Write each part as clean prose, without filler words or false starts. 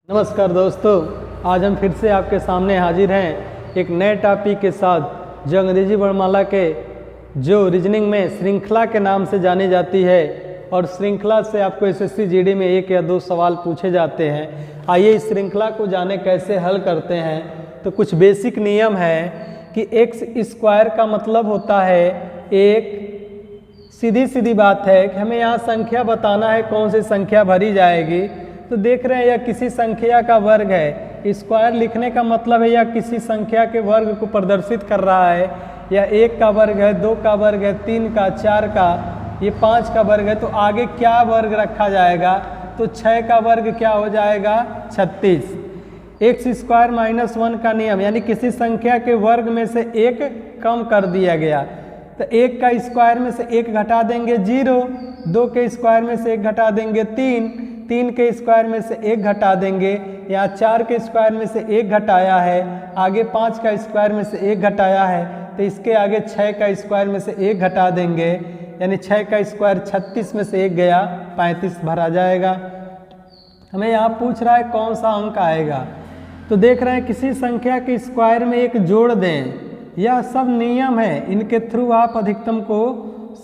नमस्कार दोस्तों, आज हम फिर से आपके सामने हाजिर हैं एक नए टॉपिक के साथ जो अंग्रेजी वर्णमाला के जो रीजनिंग में श्रृंखला के नाम से जानी जाती है और श्रृंखला से आपको एसएससी जीडी में 1 या 2 सवाल पूछे जाते हैं। आइए इस श्रृंखला को जाने कैसे हल करते हैं। तो कुछ बेसिक नियम है कि एक्स स्क्वायर का मतलब होता है एक सीधी सीधी बात है कि हमें यहाँ संख्या बताना है, कौन सी संख्या भरी जाएगी। तो देख रहे हैं यह किसी संख्या का वर्ग है। स्क्वायर लिखने का मतलब है यह किसी संख्या के वर्ग को प्रदर्शित कर रहा है। यह 1 का वर्ग है, 2 का वर्ग है, 3 का, 4 का, ये 5 का वर्ग है। तो आगे क्या वर्ग रखा जाएगा? तो 6 का वर्ग क्या हो जाएगा? 36। एक्स स्क्वायर माइनस 1 का नियम, यानी किसी संख्या के वर्ग में से 1 कम कर दिया गया। तो 1 का स्क्वायर में से 1 घटा देंगे 0, 2 के स्क्वायर में से 1 घटा देंगे 3 के स्क्वायर में से 1 घटा देंगे। यहाँ 4 के स्क्वायर में से 1 घटाया है, आगे 5 का स्क्वायर में से 1 घटाया है, तो इसके आगे 6 का स्क्वायर में से 1 घटा देंगे, यानी 6 का स्क्वायर 36 में से 1 गया, 35 भरा जाएगा। हमें यहाँ पूछ रहा है कौन सा अंक आएगा। तो देख रहे हैं किसी संख्या के स्क्वायर में 1 जोड़ दें। यह सब नियम है, इनके थ्रू आप अधिकतम को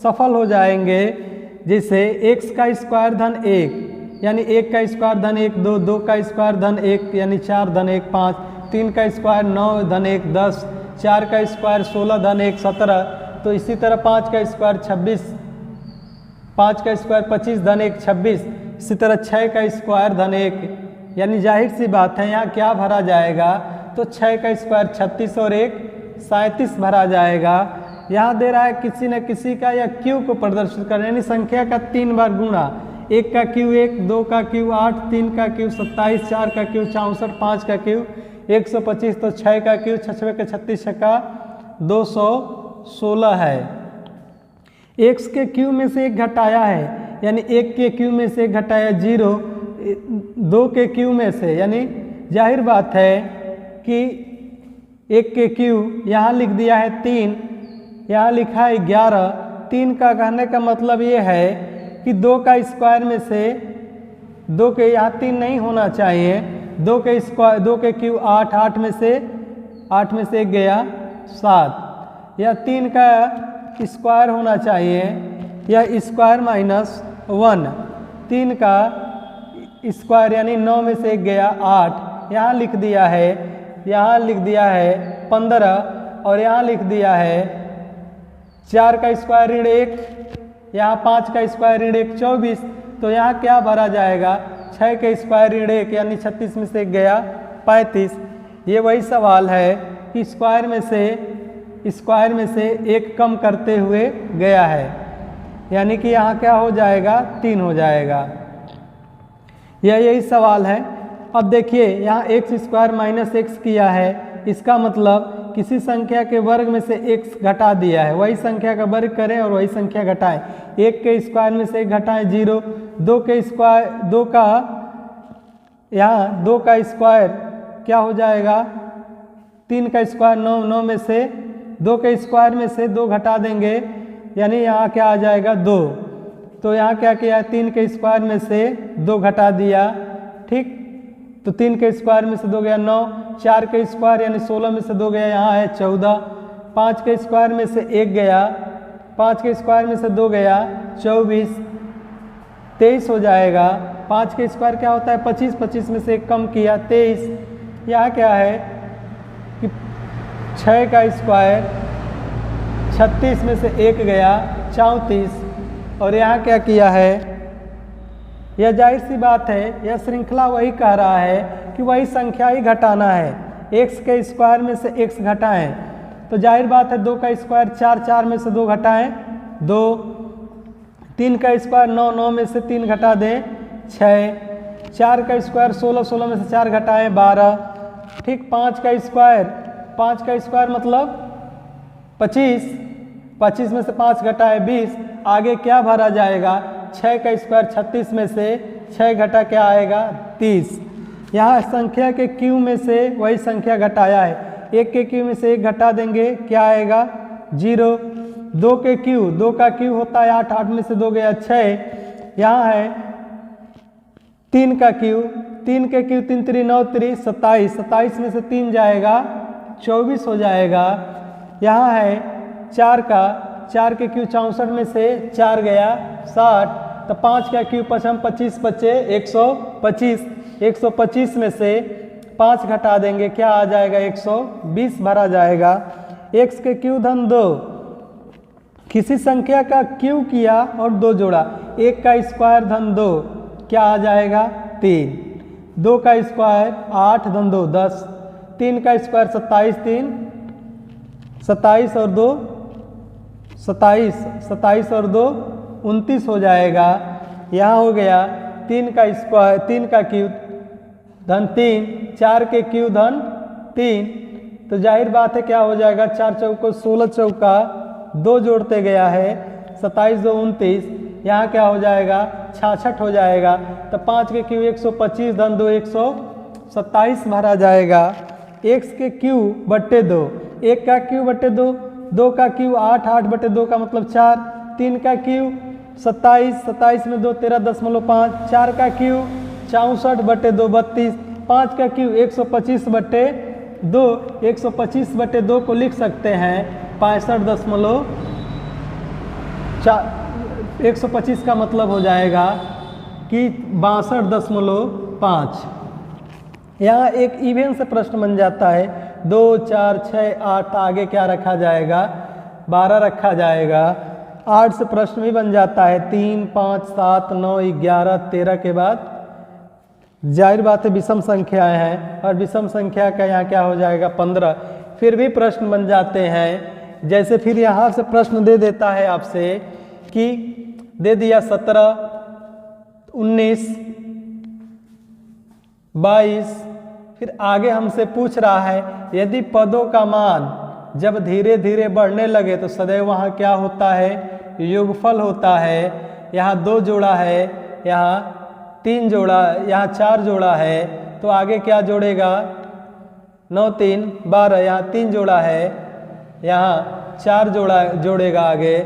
सफल हो जाएंगे। जैसे x का स्क्वायर धन 1 यानी 1 का स्क्वायर धन 1 2, 2 का स्क्वायर धन 1 यानी 4 धन 1 5, 3 का स्क्वायर 9 धन 1 10, 4 का स्क्वायर 16 धन 1 17। तो इसी तरह 5 का स्क्वायर 26, 5 का स्क्वायर 25 धन 1 26। इसी तरह 6 का स्क्वायर धन 1, यानी जाहिर सी बात है यहाँ क्या भरा जाएगा? तो 6 का स्क्वायर 36 और 1 37 भरा जाएगा। यहाँ दे रहा है किसी न किसी का या क्यू को प्रदर्शित करना, यानी संख्या का 3 बार गुणा। 1 का क्यू 1, 2 का क्यू 8, 3 का क्यू 27, 4 का क्यू 64, 5 का क्यू 125। तो 6 का क्यू 6 का 36 का 216 है। x के क्यू में से 1 घटाया है, यानी 1 के क्यू में से 1 घटाया 0, 2 के क्यू में से, यानी जाहिर बात है कि 1 के क्यू यहाँ लिख दिया है 3, यहाँ लिखा है 11। 3 का कहने का मतलब ये है कि 2 का स्क्वायर में से 2 के यहाँ 3 नहीं होना चाहिए। 2 के स्क्वायर 2 के क्यू 8, 8 में से 1 गया 7। या 3 का स्क्वायर होना चाहिए, या स्क्वायर माइनस 1। 3 का स्क्वायर यानी 9 में से 1 गया 8। यहाँ लिख दिया है, यहाँ लिख दिया है 15, और यहाँ लिख दिया है 4 का स्क्वायर ऋण 1, यहाँ 5 का स्क्वायर ऋण 1 24। तो यहाँ क्या भरा जाएगा? 6 का स्क्वायर ऋण 1 यानी 36 में से 1 गया 35। ये वही सवाल है कि स्क्वायर में से 1 कम करते हुए गया है, यानी कि यहाँ क्या हो जाएगा? 3 हो जाएगा। यही सवाल है। अब देखिए यहाँ एक्स स्क्वायर माइनस एक्स किया है, इसका मतलब किसी संख्या के वर्ग में से x घटा दिया है। वही संख्या का वर्ग करें और वही संख्या घटाएं। 1 के स्क्वायर में से 1 घटाएं 0, 2 के स्क्वायर 2 का यहाँ 2 का स्क्वायर क्या हो जाएगा? 3 का स्क्वायर 9, 9 में से 2 के स्क्वायर में से 2 घटा देंगे, यानी यहाँ क्या आ जाएगा? 2। तो यहाँ क्या किया है? 3 के स्क्वायर में से 2 घटा दिया, ठीक। तो 3 के स्क्वायर में से 2 गया 9, 4 के स्क्वायर यानी 16 में से 2 गया, यहाँ है 14। 5 के स्क्वायर में से 1 गया, 5 के स्क्वायर में से 2 गया 24, 23 हो जाएगा। 5 के स्क्वायर क्या होता है? 25, 25 में से 1 कम किया 23। यहाँ क्या है कि 6 का स्क्वायर 36 में से 1 गया 34, और यहाँ क्या किया है? यह जाहिर सी बात है, यह श्रृंखला वही कह रहा है कि वही संख्या ही घटाना है। x के स्क्वायर में से x घटाएं, तो जाहिर बात है 2 का स्क्वायर 4, 4 में से 2 घटाएं 2, 3 का स्क्वायर 9, 9 में से 3 घटा दें 6, 4 का स्क्वायर 16, 16 में से 4 घटाएं 12, ठीक। 5 का स्क्वायर मतलब 25, 25 में से 5 घटाएं 20। आगे क्या भरा जाएगा? 6 का स्क्वायर 36 में से 6 घटा क्या आएगा? 30। यहाँ संख्या के क्यू में से वही संख्या घटाया है। 1 के क्यू में से 1 घटा देंगे, क्या आएगा? 0। 2 के क्यू, 2 का क्यू होता है 8, 8 में से 2 गया 6। यहाँ है 3 का क्यू, 3 के क्यू 3 3 9 3 27, 27 में से 3 जाएगा 24 हो जाएगा। यहाँ है 4 के क्यू 64 में से 4 गया 60, तो 5 का क्यू 25 बचे 125, 125 में से 5 घटा देंगे, क्या आ जाएगा 120 भरा जाएगा। x के क्यू धन 2, किसी संख्या का क्यू किया और 2 जोड़ा, 1 का स्क्वायर धन 2, क्या आ जाएगा 3, 2 का स्क्वायर 8 धन 2 10, 3 का स्क्वायर 27, 3 27 और 2 27, 27 और 2 29 हो जाएगा। यहाँ हो गया 3 का स्क्वायर 3 का क्यूब धन 3, 4 के क्यू धन 3, तो जाहिर बात है क्या हो जाएगा 4 चौको 16 चौका 2 जोड़ते गया है 27 2 29, यहाँ क्या हो जाएगा 66 हो जाएगा। तो 5 के क्यू 125 धन 2 127 भरा जाएगा। x के क्यू बट्टे 2, 1 का क्यू बट्टे 2, 2 का क्यू 8, 8 बटे 2 का मतलब 4, 3 का क्यू 27, 27 में 2 13.5, 4 का क्यू 64 बटे 2 32, 5 का क्यू 125 बटे 2, 125 बटे 2 को लिख सकते हैं 125 का मतलब हो जाएगा कि 62.5। यहाँ एक इवेंट से प्रश्न बन जाता है 2 4 6 8, आगे क्या रखा जाएगा 12 रखा जाएगा। 8 से प्रश्न भी बन जाता है 3 5 7 9 11 13 के बाद जाहिर बात है विषम संख्याएं हैं और विषम संख्या का यहाँ क्या हो जाएगा 15। फिर भी प्रश्न बन जाते हैं, जैसे फिर यहाँ से प्रश्न दे देता है आपसे कि दे दिया 17 19 22, फिर आगे हमसे पूछ रहा है यदि पदों का मान जब धीरे धीरे बढ़ने लगे तो सदैव वहाँ क्या होता है योगफल होता है। यहाँ 2 जोड़ा है, यहाँ 3 जोड़ा, यहाँ 4 जोड़ा है, तो आगे क्या जोड़ेगा 9 3 12, यहाँ 3 जोड़ा है, यहाँ 4 जोड़ेगा आगे,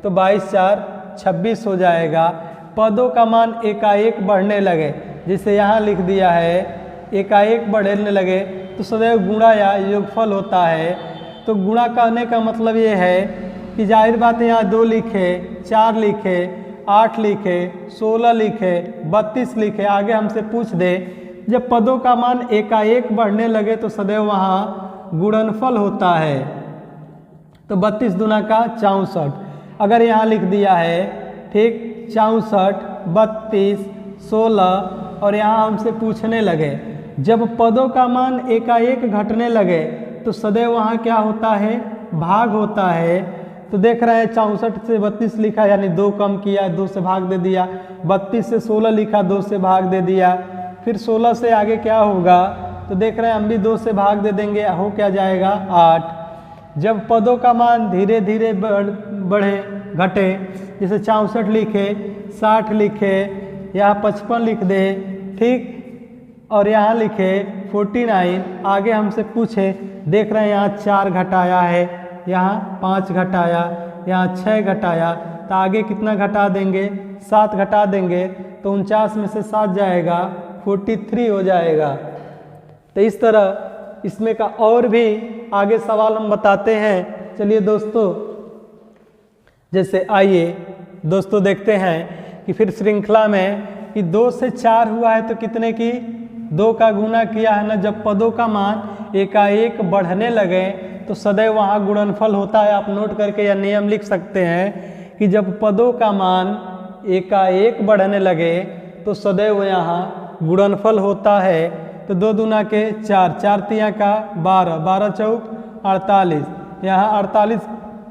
तो 22 4 26 हो जाएगा। पदों का मान एकाएक बढ़ने लगे, जिसे यहाँ लिख दिया है एकाएक बढ़ने लगे तो सदैव गुणा या योगफल होता है। तो गुणा करने का मतलब ये है कि जाहिर बात है यहाँ 2 लिखे 4 लिखे 8 लिखे 16 लिखे 32 लिखे, आगे हमसे पूछ दे जब पदों का मान एकाएक बढ़ने लगे तो सदैव वहाँ गुणनफल होता है। तो 32 दूना का 64, अगर यहाँ लिख दिया है ठीक 64 32 16 और यहाँ हमसे पूछने लगे जब पदों का मान एकाएक घटने लगे तो सदैव वहाँ क्या होता है भाग होता है। तो देख रहे हैं 64 से 32 लिखा यानी 2 कम किया 2 से भाग दे दिया, 32 से 16 लिखा 2 से भाग दे दिया, फिर 16 से आगे क्या होगा तो देख रहे हैं हम भी 2 से भाग दे देंगे, हो क्या जाएगा 8। जब पदों का मान धीरे धीरे बढ़े घटे, जैसे 64 लिखे 60 लिखे, यहाँ 55 लिख दे ठीक, और यहाँ लिखे 49, आगे हमसे पूछे देख रहे हैं यहाँ 4 घटाया है, यहाँ 5 घटाया, यहाँ 6 घटाया, तो आगे कितना घटा देंगे 7 घटा देंगे, तो 49 में से 7 जाएगा 43 हो जाएगा। तो इस तरह इसमें का और भी आगे सवाल हम बताते हैं। चलिए दोस्तों, जैसे आइए दोस्तों देखते हैं कि फिर श्रृंखला में कि 2 से 4 हुआ है तो कितने की 2 का गुना किया है ना। जब पदों का मान एकाएक बढ़ने लगे तो सदैव वहाँ गुणनफल होता है। आप नोट करके यह नियम लिख सकते हैं कि जब पदों का मान एकाएक बढ़ने लगे तो सदैव यहाँ गुणनफल होता है। तो 2 दूना के 4, 4 तिया का 12, 12 चौक 48, यहाँ 48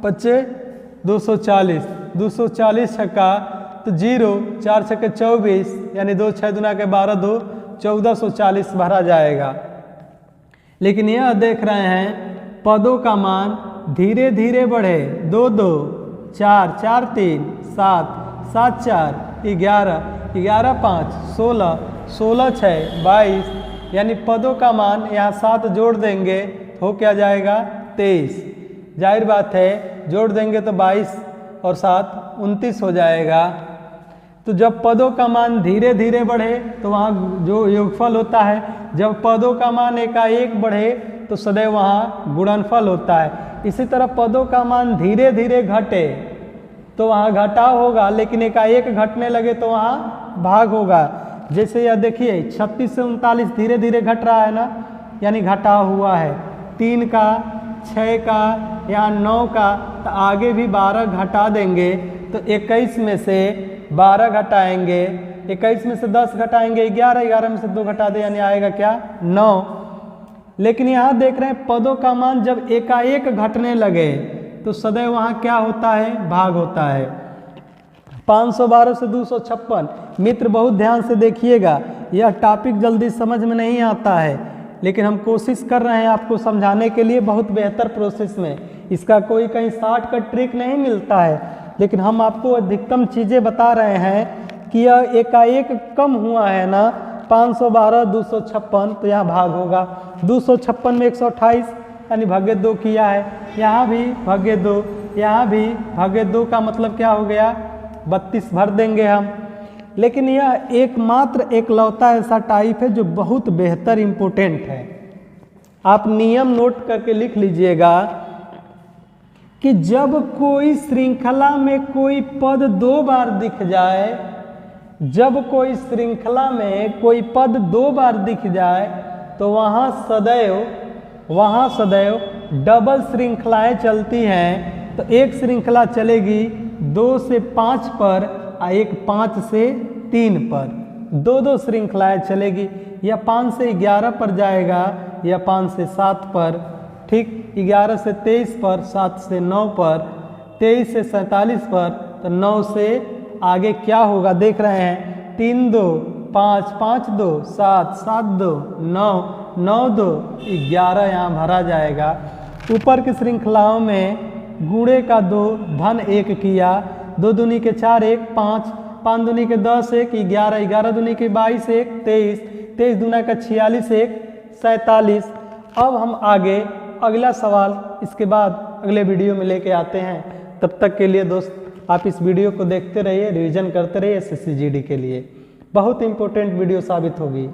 बच्चे 240, 240 छक्का तो 0, 4 छक्के 24, यानी 2 6 दूना के 12 2 1440 भरा जाएगा। लेकिन यह देख रहे हैं पदों का मान धीरे धीरे बढ़े, 2 2 4 4 3 7 7 4 11 11 5 16 16 6 22, यानी पदों का मान यहाँ 7 जोड़ देंगे हो क्या जाएगा 23। जाहिर बात है जोड़ देंगे तो 22 और 7 29 हो जाएगा। तो जब पदों का मान धीरे धीरे बढ़े तो वहाँ जो योगफल होता है, जब पदों का मान एकाएक बढ़े तो सदैव वहाँ गुणनफल होता है। इसी तरह पदों का मान धीरे धीरे घटे तो वहाँ घटाव होगा, लेकिन एकाएक घटने लगे तो वहाँ भाग होगा। जैसे यह देखिए 36 से 39 धीरे धीरे घट रहा है ना, यानी घटाव हुआ है। 3 का, 6 का, यहाँ 9 का, तो आगे भी 12 घटा देंगे तो 21 में से 12 घटाएंगे, 21 में से 10 घटाएंगे 11, 11 में से 2 घटा दे यानी आएगा क्या 9। लेकिन यहाँ देख रहे हैं पदों का मान जब एकाएक घटने लगे तो सदैव वहाँ क्या होता है, भाग होता है। 512 से 256। मित्र बहुत ध्यान से देखिएगा, यह टॉपिक जल्दी समझ में नहीं आता है, लेकिन हम कोशिश कर रहे हैं आपको समझाने के लिए बहुत बेहतर प्रोसेस में। इसका कोई कहीं शॉर्टकट ट्रिक नहीं मिलता है, लेकिन हम आपको अधिकतम चीज़ें बता रहे हैं कि यह एकाएक कम हुआ है ना 512 256, तो यहाँ भाग होगा। 256 में 128 यानी भाग्य 2 किया है, यहाँ भी भाग्य 2, यहाँ भी भाग्य 2 का मतलब क्या हो गया 32 भर देंगे हम। लेकिन यह एकमात्र एकलौता ऐसा टाइप है जो बहुत बेहतर इम्पोर्टेंट है। आप नियम नोट करके लिख लीजिएगा कि जब कोई श्रृंखला में कोई पद 2 बार दिख जाए, जब कोई श्रृंखला में कोई पद 2 बार दिख जाए तो वहाँ सदैव डबल श्रृंखलाएं चलती हैं। तो एक श्रृंखला चलेगी 2 से 5 पर और एक 5 से 3 पर, 2 श्रृंखलाएं चलेगी, या 5 से 11 पर जाएगा या 5 से 7 पर, ठीक, 11 से 23 पर, 7 से 9 पर, 23 से 47 पर, तो 9 से आगे क्या होगा देख रहे हैं 3 2 5 5 2 7 7 2 9 9 2 11 यहाँ भरा जाएगा। ऊपर की श्रृंखलाओं में गुणे का 2 धन 1 किया, 2 दूनी के 4 1 5, 5 दूनी के 10 1 11, 11 दूनी के 22 1 23, 23 दूना का 46 1 47। अब हम आगे अगला सवाल इसके बाद अगले वीडियो में लेके आते हैं। तब तक के लिए दोस्त आप इस वीडियो को देखते रहिए, रिवीजन करते रहिए SSC GD के लिए। बहुत इंपॉर्टेंट वीडियो साबित होगी।